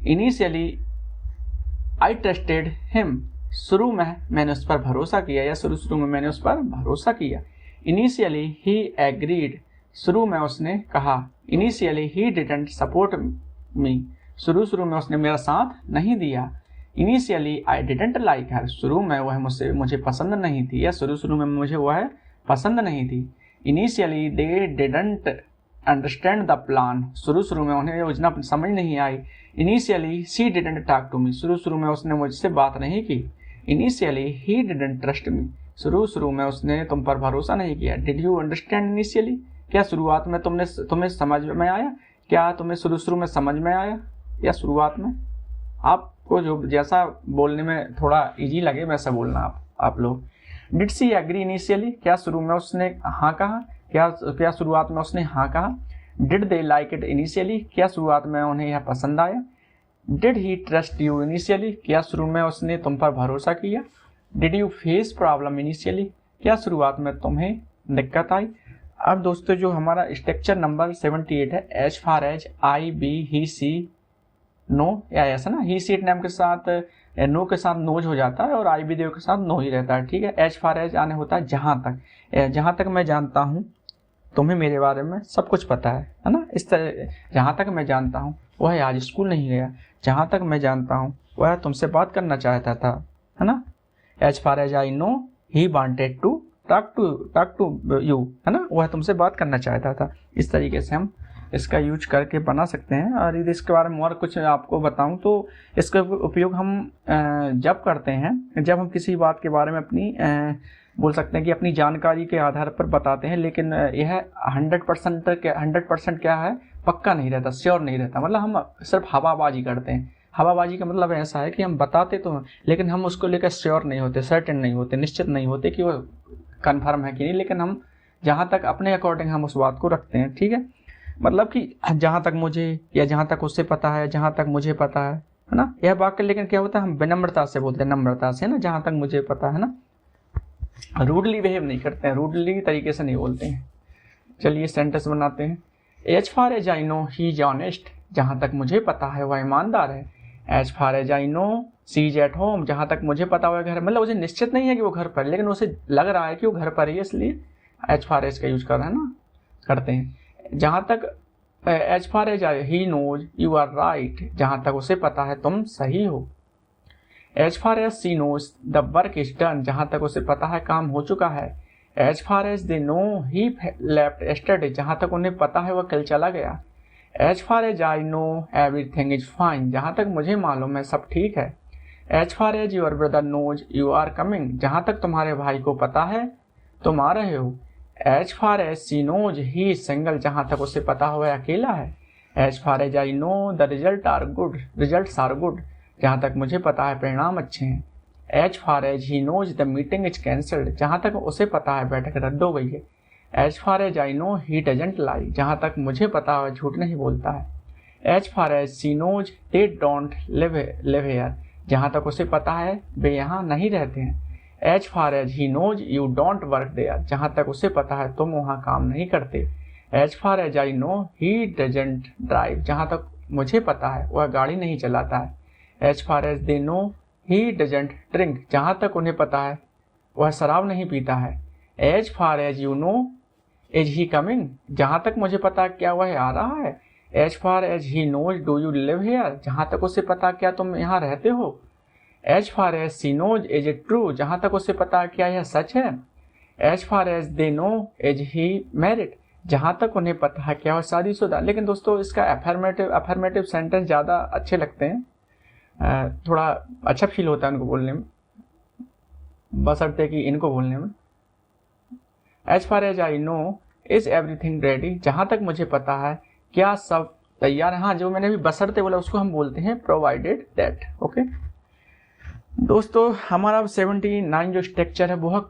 इनिशियली आई ट्रस्टेड हिम, शुरू में मैंने उस पर भरोसा किया, या शुरू में मैंने उस पर भरोसा किया। इनिशियली ही एग्रीड, शुरू में उसने कहा। Initially he didn't support me, शुरू में उसने मेरा साथ नहीं दिया। इनिशियली आई डिडंट लाइक हर, शुरू में वह मुझे पसंद नहीं थी, या शुरू में मुझे वह पसंद नहीं थी। Initially they didn't understand the plan, शुरू में उन्हें योजना समझ नहीं आई। Initially she didn't talk to me, शुरू में उसने मुझसे बात नहीं की। Initially he didn't trust me, शुरू में उसने तुम पर भरोसा नहीं किया। डिड यू अंडरस्टैंड इनिशियली, क्या शुरुआत में तुम्हें समझ में आया, क्या तुम्हें शुरू में समझ में आया, या शुरुआत में? आपको जो जैसा बोलने में थोड़ा इजी लगे वैसा बोलना आप लोग। डिड सी एग्री इनिशियली, क्या शुरू में उसने हाँ कहा, क्या शुरुआत में उसने हाँ कहा। Did they like it initially, क्या शुरुआत में उन्हें यह पसंद आया। Did he trust you initially, क्या शुरू में उसने तुम पर भरोसा किया। Did you face problem initially, क्या शुरुआत में तुम्हें दिक्कत आई। अब दोस्तों जो हमारा स्ट्रक्चर नंबर 78 है, as far as I we he she know, या ऐसा ना, ही सीट नेम के साथ नो के साथ नोज हो जाता है और आई बी देव के साथ नो ही रहता है। ठीक है। एज फार एज आने होता है जहाँ तक मैं जानता हूँ तुम्हें मेरे बारे में सब कुछ पता है ना। इस तरह जहाँ तक मैं जानता हूँ वह आज स्कूल नहीं गया, जहाँ तक मैं जानता हूँ वह तुमसे बात करना चाहता था, है ना। As far as I know he wanted to talk to you, है ना, वह तुमसे बात करना चाहता था। इस तरीके से हम इसका यूज करके बना सकते हैं। और यदि इसके बारे में और कुछ आपको बताऊं तो इसका उपयोग हम जब करते हैं जब हम किसी बात के बारे में अपनी बोल सकते हैं कि अपनी जानकारी के आधार पर बताते हैं, लेकिन यह 100% क्या है, पक्का नहीं रहता, श्योर नहीं रहता। मतलब हम सिर्फ हवाबाजी करते हैं। हवाबाजी का मतलब ऐसा है कि हम बताते तो हैं लेकिन हम उसको लेकर श्योर नहीं होते, सर्टेन नहीं होते, निश्चित नहीं होते कि वो कन्फर्म है कि नहीं, लेकिन हम जहाँ तक अपने अकॉर्डिंग हम उस बात को रखते हैं। ठीक है। मतलब कि जहाँ तक मुझे या जहाँ तक उससे पता है, जहाँ तक मुझे पता है ना, यह वाक्य लेकिन क्या होता है, हम विनम्रता से बोलते हैं, नम्रता से ना, जहाँ तक मुझे पता है ना। रूडली बिहेव नहीं करते हैं, रूडली तरीके से नहीं बोलते हैं। चलिए सेंटेंस बनाते हैं। As far as I know he is honest, जहाँ तक मुझे पता है वह ईमानदार है। As far as I know she is at home, जहाँ तक मुझे पता हुआ घर, मतलब उसे निश्चित नहीं है कि वो घर पर है लेकिन उसे लग रहा है कि वो घर पर है, इसलिए एज फार एज का यूज कर रहे हैं ना, करते हैं। जहाँ तक as far as he knows you are right, जहाँ तक उसे पता है तुम सही हो। As far as she knows the work is done, जहाँ तक उसे पता है काम हो चुका है। As far as they know he left yesterday, जहाँ तक उन्हें पता है वह कल चला गया। As far as I know everything is fine, जहाँ तक मुझे मालूम है सब ठीक है। As far as your brother knows you are coming, जहाँ तक तुम्हारे भाई को पता है तुम आ रहे हो। As far as she knows he is single, जहाँ तक उसे पता हो वह अकेला है। As far as I know the results are good, जहाँ तक मुझे पता है परिणाम अच्छे हैं। As far as he knows the meeting is cancelled, जहाँ तक उसे पता है बैठक रद्द हो गई है। As far as I know he doesn't lie, जहाँ तक मुझे पता है झूठ नहीं बोलता है। As far as she knows they don't live here, जहाँ तक उसे पता है वे यहाँ नहीं रहते हैं। As far as he knows you don't work there, जहाँ तक उसे पता है तुम वहाँ काम नहीं करते। As far as I know he doesn't drive, जहाँ तक मुझे पता है वह गाड़ी नहीं चलाता है। As far as they know he doesn't drink, जहाँ तक उन्हें पता है वह शराब नहीं पीता है। As far as you know is he coming, जहाँ तक मुझे पता क्या वह आ रहा है। As far as he knows do you live here, जहाँ तक उसे पता क्या तुम यहाँ रहते हो। As far as she knows is it true, जहाँ तक उसे पता क्या यह सच है। As far as they know is he married, जहाँ तक उन्हें पता है क्या वह शादीशुदा। लेकिन दोस्तों इसका अफर्मेटिव सेंटेंस ज़्यादा अच्छे लगते हैं, थोड़ा अच्छा फील होता है उनको बोलने में, बशर्ते कि इनको बोलने में। As far as I know is everything ready, जहाँ तक मुझे पता है क्या सब तैयार है। हाँ, जो मैंने भी बशर्ते बोला उसको हम बोलते हैं प्रोवाइडेड दैट। ओके, दोस्तों हमारा 79 जो स्ट्रक्चर है वो है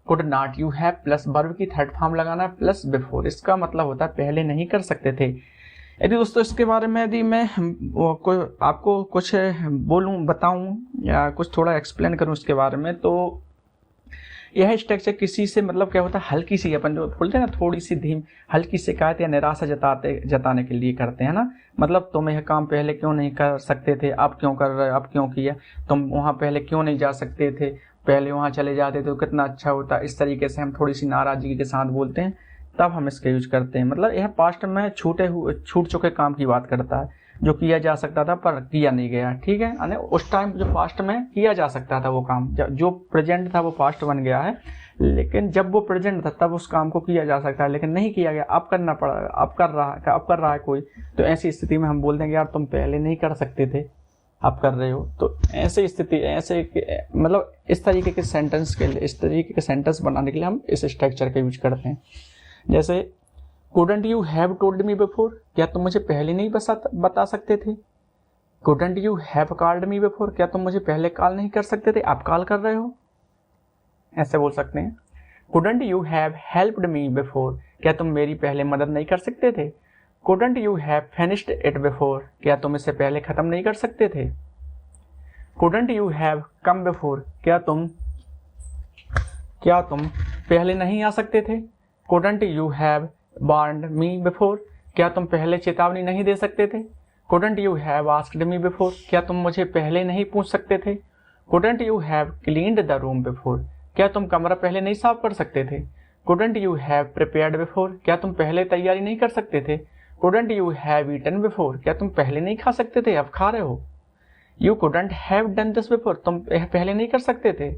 could not, you have plus verb की थर्ड फॉर्म लगाना प्लस बिफोर। इसका मतलब होता है पहले नहीं कर सकते थे। यदि दोस्तों इसके बारे में यदि मैं आपको कुछ बताऊं या कुछ थोड़ा एक्सप्लेन करूं इसके बारे में, तो यह स्ट्रक्चर किसी से मतलब क्या होता है, हल्की सी अपन जो बोलते हैं ना, थोड़ी सी हल्की शिकायत या निराशा जताने के लिए करते हैं ना। मतलब तुम यह काम पहले क्यों नहीं कर सकते थे, अब क्यों कर रहे हो, अब क्यों किया, तुम वहाँ पहले क्यों नहीं जा सकते थे, पहले वहाँ चले जाते तो कितना अच्छा होता। इस तरीके से हम थोड़ी सी नाराजगी के साथ बोलते हैं, तब हम इसका यूज करते हैं। मतलब यह पास्ट में छूट चुके काम की बात करता है, जो किया जा सकता था पर किया नहीं गया। ठीक है, यानी उस टाइम जो पास्ट में किया जा सकता था वो काम, जो प्रेजेंट था वो पास्ट बन गया है, लेकिन जब वो प्रेजेंट था तब उस काम को किया जा सकता है, लेकिन नहीं किया गया, अब करना पड़ा, अब कर रहा है कोई। तो ऐसी स्थिति में हम बोल देंगे यार तुम पहले नहीं कर सकते थे, आप कर रहे हो। तो ऐसी स्थिति, मतलब इस तरीके के सेंटेंस के लिए, इस तरीके के सेंटेंस बनाने के लिए हम इस स्ट्रक्चर का यूज करते हैं। जैसे couldn't you have told me before, क्या तुम मुझे पहले नहीं बता सकते थे। couldn't you have called me before, क्या तुम मुझे पहले कॉल नहीं कर सकते थे, आप कॉल कर रहे हो, ऐसे बोल सकते हैं। couldn't you have helped me before, क्या तुम मेरी पहले मदद नहीं कर सकते थे। couldn't you have finished it before, क्या तुम इसे पहले खत्म नहीं कर सकते थे। couldn't you have come before, क्या तुम पहले नहीं आ सकते थे। couldn't you have warned me before, क्या तुम पहले चेतावनी नहीं दे सकते थे। couldn't you have asked me before, क्या तुम मुझे पहले नहीं पूछ सकते थे। couldn't you have cleaned the room before, क्या तुम कमरा पहले नहीं साफ कर सकते थे। couldn't you have prepared before, क्या तुम पहले तैयारी नहीं कर सकते थे। couldn't you have eaten before, क्या तुम पहले नहीं खा सकते थे, अब खा रहे हो। you couldn't have done this before, तुम पहले नहीं कर सकते थे।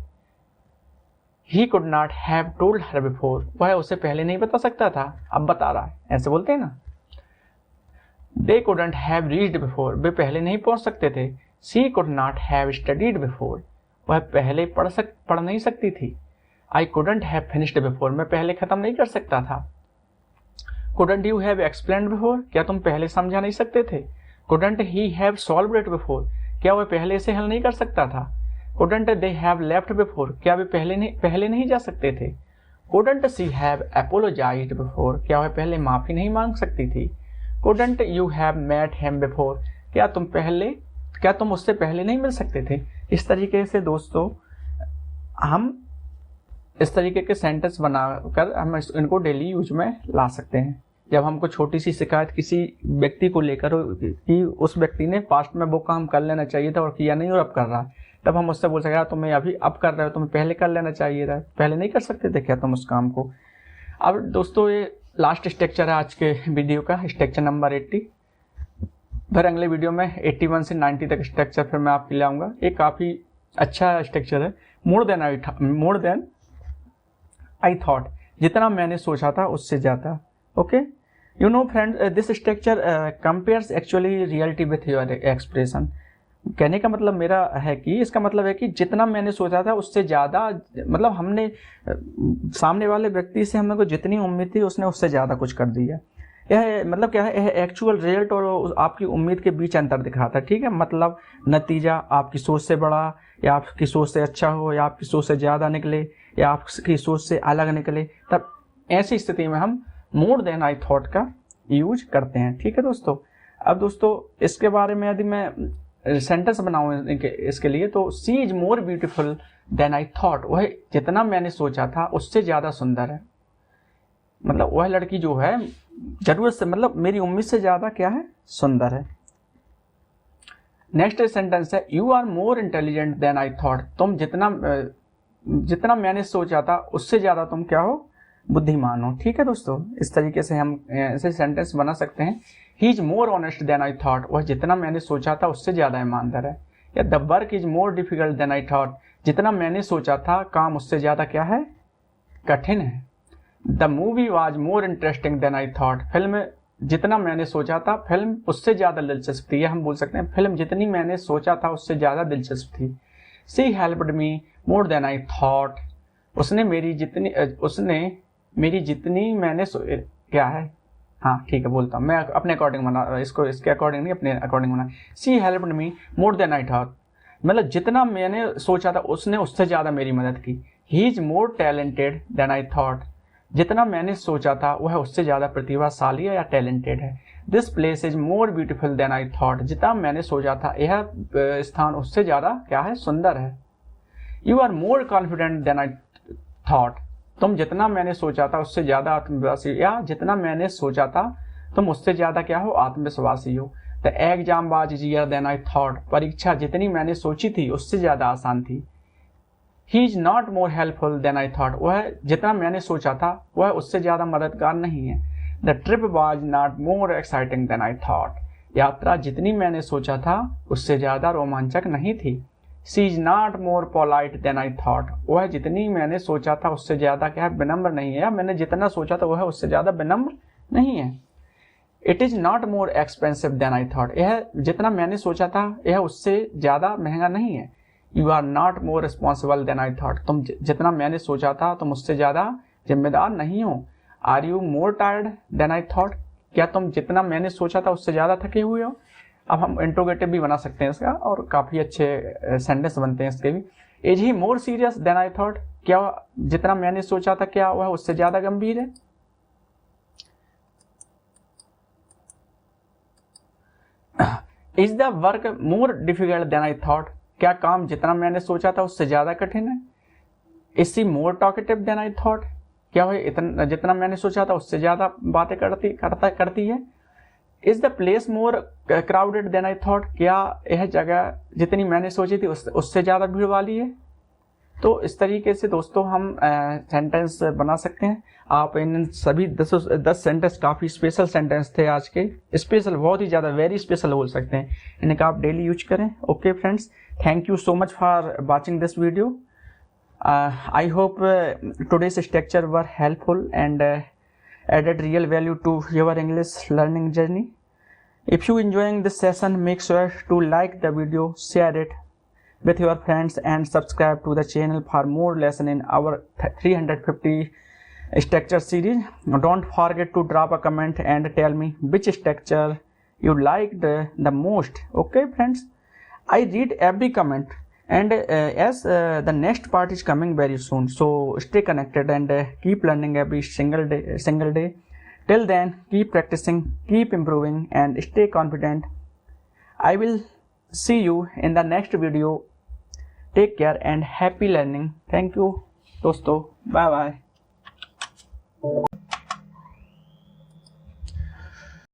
He could not have told her before, वह उसे पहले नहीं बता सकता था, अब बता रहा है, ऐसे बोलते हैं ना। They couldn't have reached before, वे पहले नहीं पहुंच सकते थे। She could not have studied before, वह पहले पढ़ नहीं सकती थी। I couldn't have finished before, मैं पहले खत्म नहीं कर सकता था। Couldn't you have explained before, क्या तुम पहले समझा नहीं सकते थे। Couldn't he have solved it before, क्या वह पहले इसे हल नहीं कर सकता था। couldn't they have left before, क्या वे पहले नहीं जा सकते थे। couldn't she have apologized before, क्या वह पहले माफी नहीं मांग सकती थी। couldn't you have met him before, क्या तुम उससे पहले नहीं मिल सकते थे। इस तरीके से दोस्तों हम इस तरीके के सेंटेंस बनाकर हम इनको डेली यूज में ला सकते हैं। जब हमको छोटी सी शिकायत किसी व्यक्ति को लेकर हो कि उस व्यक्ति ने पास्ट में वो काम कर लेना चाहिए था और किया नहीं और अब कर रहा है, तब हम उससे बोल सकते हैं तुम्हें अभी अब कर रहे हो, तुम्हें पहले कर लेना चाहिए था, पहले नहीं कर सकते थे क्या तुम उस काम को। अब दोस्तों ये लास्ट स्ट्रक्चर है आज के वीडियो का, स्ट्रक्चर नंबर 80। फिर अगले वीडियो में 81 से 90 तक स्ट्रक्चर फिर मैं आपके लिए आऊँगा। ये काफ़ी अच्छा स्ट्रक्चर है। मोर देन आई थॉट, जितना मैंने सोचा था उससे ज़्यादा। Okay, you know friend, this structure compares actually reality with your expression. कहने का मतलब मेरा है कि इसका मतलब है कि जितना मैंने सोचा था उससे ज़्यादा, मतलब हमने सामने वाले व्यक्ति से हमने को जितनी उम्मीद थी उसने उससे ज़्यादा कुछ कर दिया। यह मतलब क्या है, यह एक्चुअल रिजल्ट और आपकी उम्मीद के बीच अंतर दिखाता है। ठीक है, मतलब नतीजा आपकी सोच से बड़ा या आपकी सोच से अच्छा हो या आपकी सोच से ज़्यादा निकले या आपकी सोच से अलग निकले, तब ऐसी स्थिति में हम मोर देन आई थॉट का यूज करते हैं। ठीक है दोस्तों, अब दोस्तों इसके बारे में यदि मैं सेंटेंस बनाऊं इसके लिए, तो she is more beautiful than I thought, वह जितना मैंने सोचा था उससे ज़्यादा सुंदर है। मतलब वह लड़की जो है जरूरत से, मतलब मेरी उम्मीद से ज़्यादा क्या है, सुंदर है। नेक्स्ट सेंटेंस है you are more intelligent than I thought, तुम जितना मैंने सोचा था उससे ज़्यादा तुम क्या हो, बुद्धिमान हो। ठीक है दोस्तों, इस तरीके से हम ऐसे सेंटेंस बना सकते हैं। He is more honest than I thought, वह जितना मैंने सोचा था उससे ज़्यादा ईमानदार है। या the work is more difficult than I thought, जितना मैंने सोचा था काम उससे ज़्यादा क्या है, कठिन है। The movie was more interesting than I thought, film जितना मैंने सोचा था फिल्म उससे ज़्यादा दिलचस्प थी। या हम बोल सकते हैं फिल्म जितनी मैंने सोचा था उससे ज़्यादा दिलचस्प थी। She helped me more than I thought, उसने मेरी जितनी मैंने क्या है, हाँ ठीक है बोलता हूँ मैं अपने अकॉर्डिंग बना इसको, इसके अकॉर्डिंग नहीं अपने अकॉर्डिंग बना। She helped me more than I thought, मतलब जितना मैंने सोचा था उसने उससे ज़्यादा मेरी मदद की। He is more talented than I thought, जितना मैंने सोचा था वह उससे ज़्यादा प्रतिभाशाली है या टैलेंटेड है। This place is more beautiful than I thought, जितना मैंने सोचा था यह स्थान उससे ज़्यादा क्या है, सुंदर है। You are more confident than I thought, तुम जितना मैंने सोचा था उससे ज़्यादा आत्मविश्वासी, या जितना मैंने सोचा था तुम उससे ज़्यादा क्या हो, आत्मविश्वासी हो। The exam was easier than I thought, परीक्षा जितनी मैंने सोची थी उससे ज़्यादा आसान थी। He is not more helpful than I thought, वह जितना मैंने सोचा था वह उससे ज़्यादा मददगार नहीं है। The trip was not more exciting than I thought, यात्रा जितनी मैंने सोचा था उससे ज़्यादा रोमांचक नहीं थी। She is not more polite than I thought, वह जितनी मैंने सोचा था उससे ज़्यादा क्या है, विनम्र नहीं है, या मैंने जितना सोचा था वह उससे ज़्यादा विनम्र नहीं है। It is not more expensive than I thought, यह जितना मैंने सोचा था यह उससे ज़्यादा महंगा नहीं है। You are not more responsible than I thought, तुम जितना मैंने सोचा था तुम उससे ज़्यादा जिम्मेदार नहीं हो। Are you more tired than I thought, क्या तुम जितना मैंने सोचा था उससे ज़्यादा थके हुए हो। अब हम इंट्रोगेटिव भी बना सकते हैं इसका, और काफ़ी अच्छे सेंटेंस बनते हैं इसके भी। Is he more serious than I thought, क्या जितना मैंने सोचा था क्या वह उससे ज़्यादा गंभीर है। Is the work more difficult than I thought, क्या काम जितना मैंने सोचा था उससे ज़्यादा कठिन है। Is she more talkative than I thought, क्या वह इतना जितना मैंने सोचा था उससे ज़्यादा बातें करती है। Is the place more crowded than I thought, क्या यह जगह जितनी मैंने सोची थी उससे ज़्यादा भीड़ वाली है। तो इस तरीके से दोस्तों हम सेंटेंस बना सकते हैं। आप इन सभी 10 सेंटेंस काफ़ी स्पेशल सेंटेंस थे आज के, स्पेशल बहुत ही ज़्यादा, वेरी स्पेशल बोल सकते हैं, इनका आप डेली यूज करें। Okay friends, thank you so much for watching this video. I hope today's structure were helpful and added real value to your English learning journey. If you enjoying this session, make sure to like the video, share it with your friends and subscribe to the channel for more lesson in our 350 structure series. Don't forget to drop a comment and tell me which structure you liked the most. Okay friends, I read every comment. And as the next part is coming very soon, so stay connected and keep learning every single day. Till then, keep practicing, keep improving and stay confident. I will see you in the next video. Take care and happy learning. Thank you दोस्तों, bye bye.